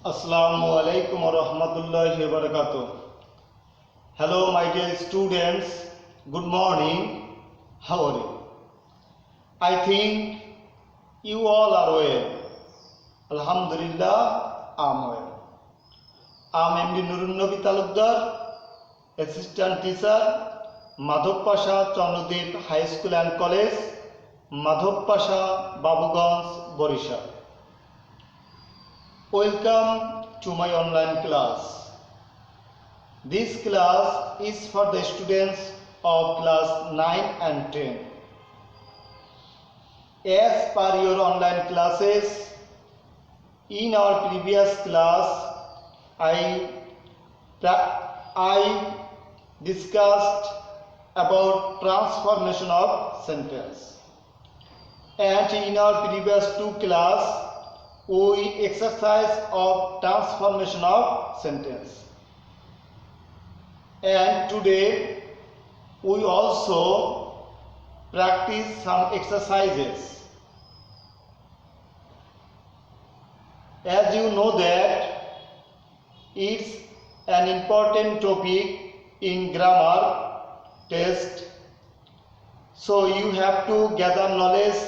Assalamu alaikum wa rahmatullahi wa barakatuh. Hello my dear students, good morning. How are you? I think you all are well. Alhamdulillah, I am well. I am MD Nurun Nabi Talukdar, Assistant Teacher, Madhop Pasha Chandradeep High School and College, Madhop Pasha, Babuganj, Borisha. Welcome to my online class. This class is for the students of class 9 and 10. As per your online classes, in our previous class, I discussed about transformation of sentence. And in our previous two class, we exercise of transformation of sentence. And today we also practice some exercises. As you know that it's an important topic in grammar test, so you have to gather knowledge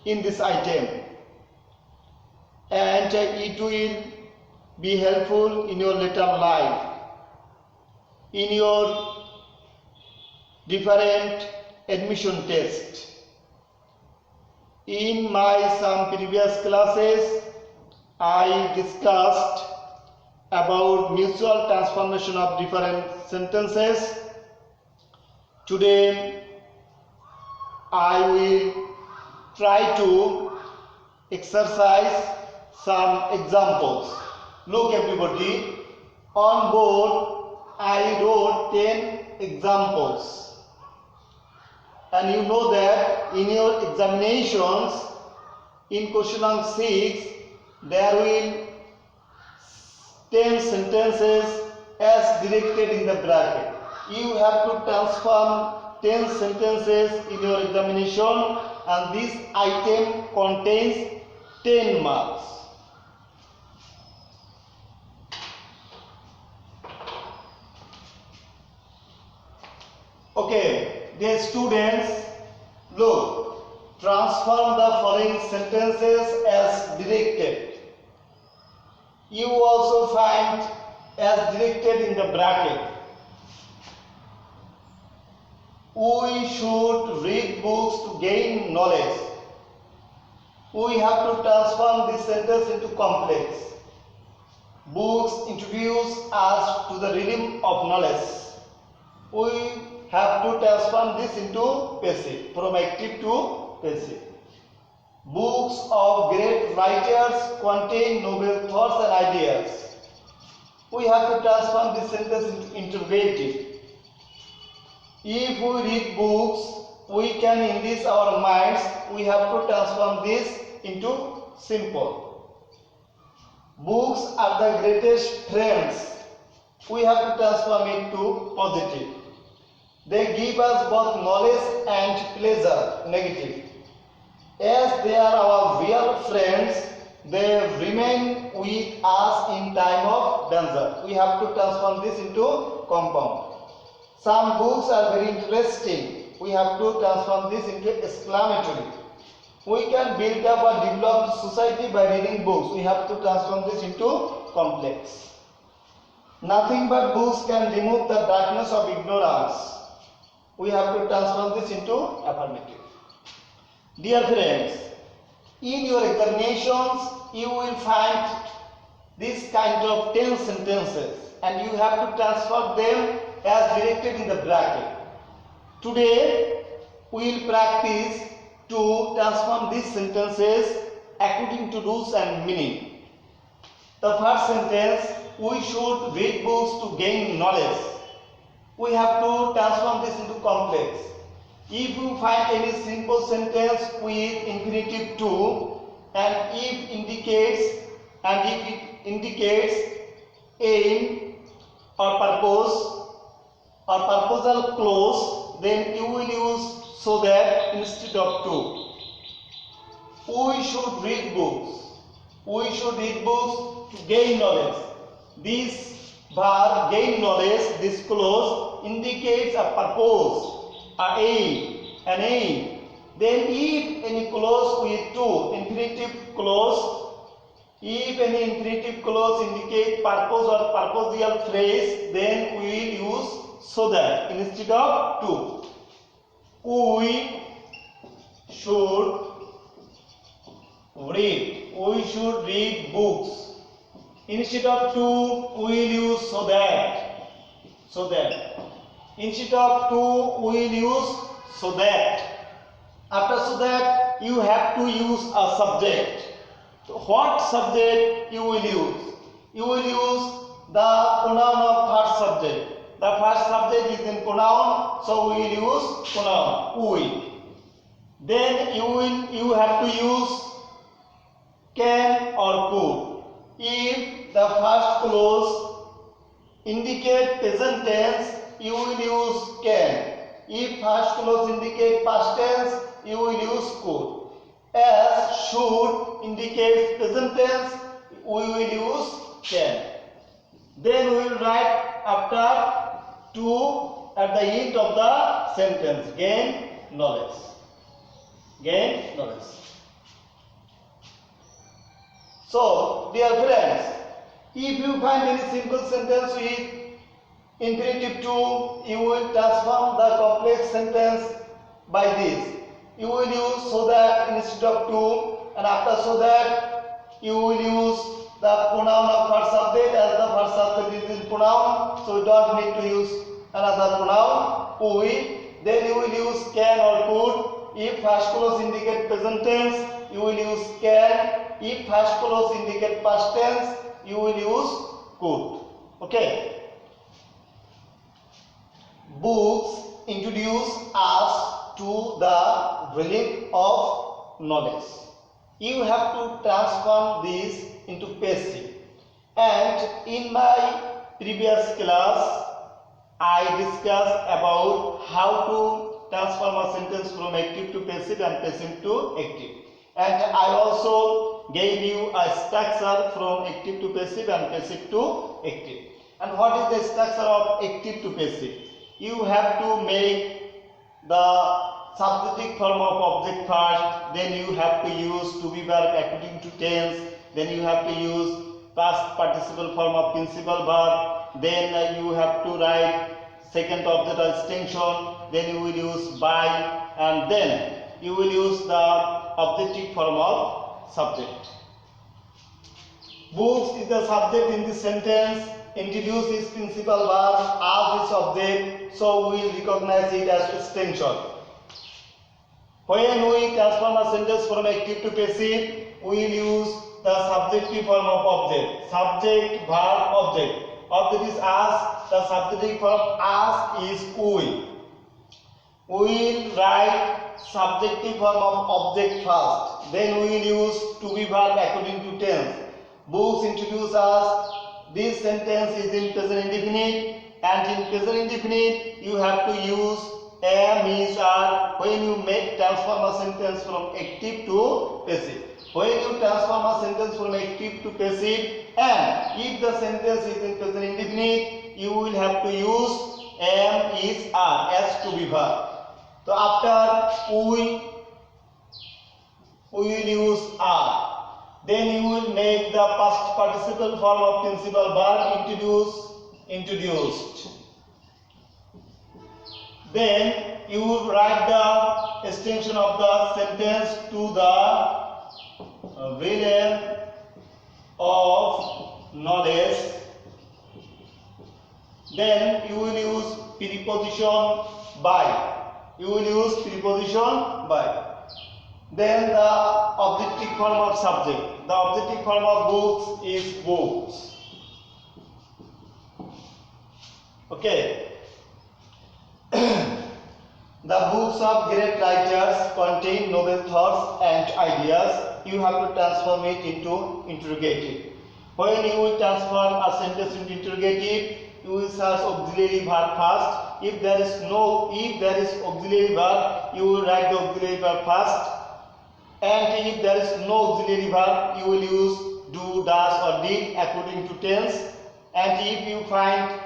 in this item, and it will be helpful in your later life, in your different admission test. In my some previous classes, I discussed about mutual transformation of different sentences. Today I will try to exercise some examples. Look everybody, on board I wrote 10 examples, and you know that in your examinations in question number 6 there will 10 sentences as directed in the bracket. You have to transform 10 sentences in your examination, and this item contains 10 marks. Okay, dear students, look, transform the following sentences as directed. You also find as directed in the bracket. We should read books to gain knowledge. We have to transform this sentence into complex. Books introduce us to the rhythm of knowledge. We have to transform this into passive, from active to passive. Books of great writers contain noble thoughts and ideas. We have to transform this sentence into interrogative. If we read books, we can enrich our minds. We have to transform this into simple. Books are the greatest friends. We have to transform it to positive. They give us both knowledge and pleasure, negative. As they are our real friends, they remain with us in time of danger. We have to transform this into compound. Some books are very interesting. We have to transform this into exclamatory. We can build up a developed society by reading books. We have to transform this into complex. Nothing but books can remove the darkness of ignorance. We have to transform this into affirmative. Dear friends, in your examinations you will find this kind of 10 sentences, and you have to transfer them as directed in the bracket. Today we will practice to transform these sentences according to rules and meaning. The first sentence, we should read books to gain knowledge. We have to transform this into complex. If you find any simple sentence with infinitive to, and if it indicates aim or purpose or purposal clause, then you will use so that instead of to. We should read books. We should read books to gain knowledge. This verb gain knowledge, this clause indicates a purpose, a aim, an aim. Then if any clause with two infinitive clause, if any infinitive clause indicate purpose or purposial phrase, then we will use so that instead of to. We should read books. Instead of to, we will use so that. Instead of to, we will use so that. After so that, you have to use a subject. So what subject you will use? You will use the pronoun of first subject. The first subject is in pronoun, so we will use pronoun we. Then you have to use can or could. If the first clause indicate present tense, you will use can. If first clause indicate past tense, you will use could. As should indicates present tense, we will use can. Then we will write after to at the end of the sentence, gain knowledge. Gain knowledge. So, dear friends, if you find any simple sentence with infinitive to, you will transform the complex sentence by this. You will use so that instead of to, and after so that, you will use the pronoun of first subject, as the first subject is in pronoun, so you don't need to use another pronoun, we. Then you will use can or could. If first clause indicate present tense, you will use can. If first clause indicate past tense, you will use could. Okay. Books introduce us to the realm of knowledge. You have to transform this into passive. And in my previous class, I discussed about how to transform a sentence from active to passive and passive to active. And I also gave you a structure from active to passive and passive to active. And what is the structure of active to passive? You have to make the subjective form of object first, then you have to use to be verb according to tense, then you have to use past participle form of principal verb, then you have to write second object or extension, then you will use by, and then you will use the objective form of subject. Books is the subject in this sentence, introduce its principal verb as its object, so we will recognize it as extension. When we transform a sentence from active to passive, we will use the subjective form of object. Subject, verb, object. Object is us, the subjective form us is we. We will write subjective form of object first. Then we will use to be verb according to tense. Books introduce us. This sentence is in present indefinite, and in present indefinite you have to use am, is, are when you transform a sentence from active to passive. When you transform a sentence from active to passive, and if the sentence is in present indefinite, you will have to use am, is, are as to be verb. So after we will use are. Then you will make the past participle form of principal verb introduced. Then you will write the extension of the sentence to the realm of knowledge. Then you will use preposition by. You will use preposition by. Then the objective form of subject. The objective form of books is books. Okay. The books of great writers contain noble thoughts and ideas. You have to transform it into interrogative. When you will transform a sentence into interrogative, you will search auxiliary verb first. If there is auxiliary verb, you will write the auxiliary verb first. And if there is no auxiliary verb, you will use do, does or did according to tense. And if you find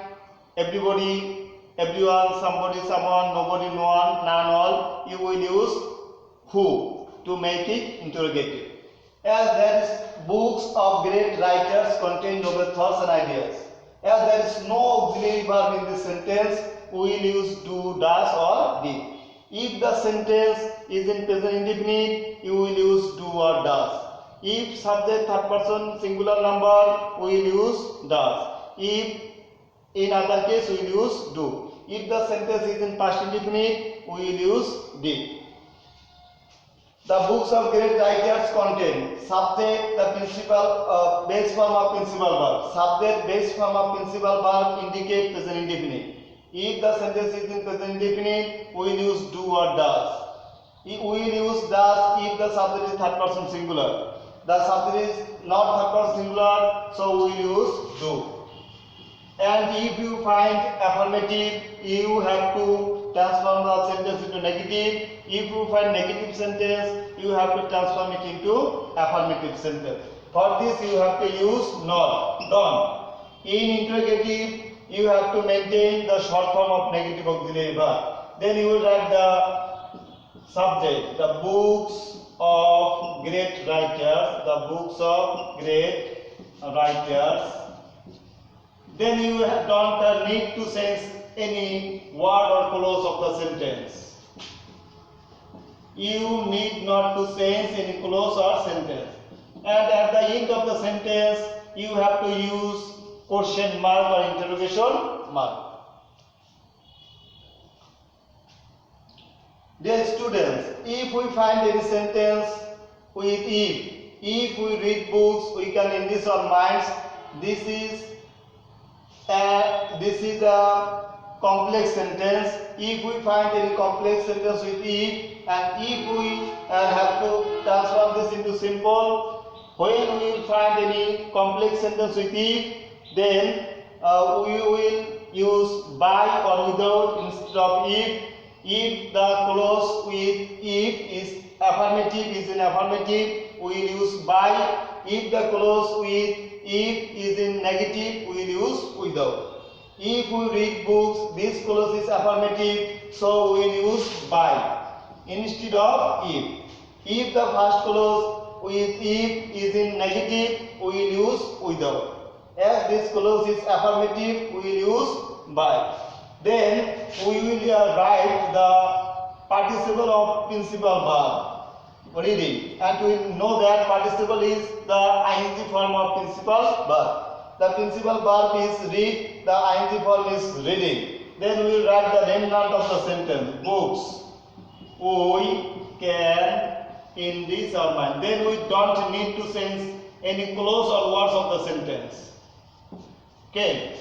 everybody, everyone, somebody, someone, nobody, no one, none, all, you will use who to make it interrogative. As there is books of great writers contain noble thoughts and ideas. As there is no auxiliary verb in this sentence, we will use do, does or did. If the sentence is in present indefinite, you will use do or does. If subject third person singular number, we will use does. If in other case, we will use do. If the sentence is in past indefinite, we will use did. The books of great writers contain subject, the principal base form of principal verb. Subject, base form of principal verb indicate present indefinite. If the sentence is in present indefinite, we will use do or does. We will use does if the subject is third person singular. The subject is not third person singular, so we will use do. And if you find affirmative, you have to transform the sentence into negative. If you find negative sentence, you have to transform it into affirmative sentence. For this, you have to use not, don't. In interrogative, you have to maintain the short form of negative auxiliary verb. Then you will write the subject, the books of great writers, the books of great writers. Then you don't need to change any word or clause of the sentence. You need not to change any clause or sentence. And at the end of the sentence, you have to use question mark or interrogation mark. Dear students, if we find any sentence with if we read books, we can enlist our minds. This is a complex sentence. If we find any complex sentence with if, and if we have to transform this into simple, when we will find any complex sentence with if, then we will use by or without instead of if. If the clause with if is affirmative, is in affirmative, we will use by. If the clause with if is in negative, we will use without. If we read books, this clause is affirmative, so we will use by instead of if. If the first clause with if is in negative, we will use without. As this clause is affirmative, we will use by. Then we will write the participle of principal verb, reading, and we know that participle is the ing form of principal verb. The principal verb is read, the ing form is reading. Then we will write the remnant of the sentence, books. We can enrich our mind. Then we don't need to change any clause or words of the sentence. Okay.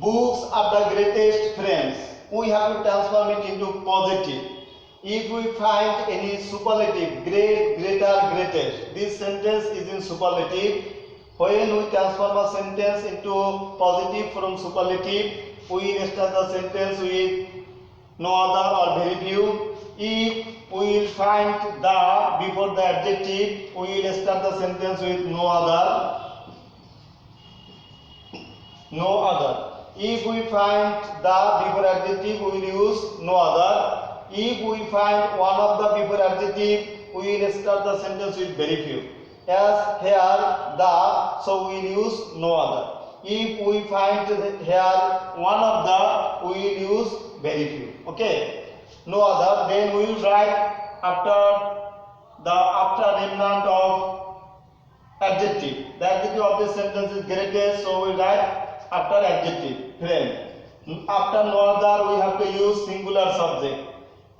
Books are the greatest friends. We have to transform it into positive. If we find any superlative, great, greater, greatest, this sentence is in superlative. When we transform a sentence into positive from superlative, we will start the sentence with no other or very few. If we will find the before the adjective, we will start the sentence with no other. No other. If we find the before adjective, we will use no other. If we find one of the before adjective, we will start the sentence with very few. As here the, so we will use no other. If we find here one of the, we will use very few. Okay, no other. Then we will write after remnant of adjective. The adjective of this sentence is greatest, so we write after adjective, friend. After no other, we have to use singular subject,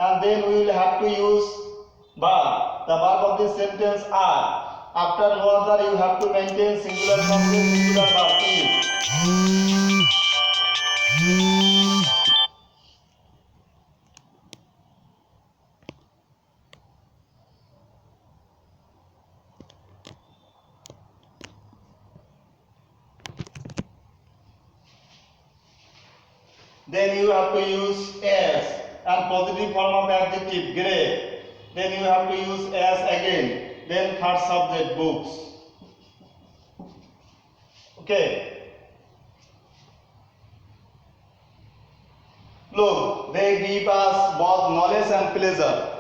and then we will have to use verb. The verb of this sentence are. After no other, you have to maintain singular subject, singular verb. Then you have to use as and positive form of adjective great. Then you have to use as again. then third subject books. Okay. Look, they give us both knowledge and pleasure.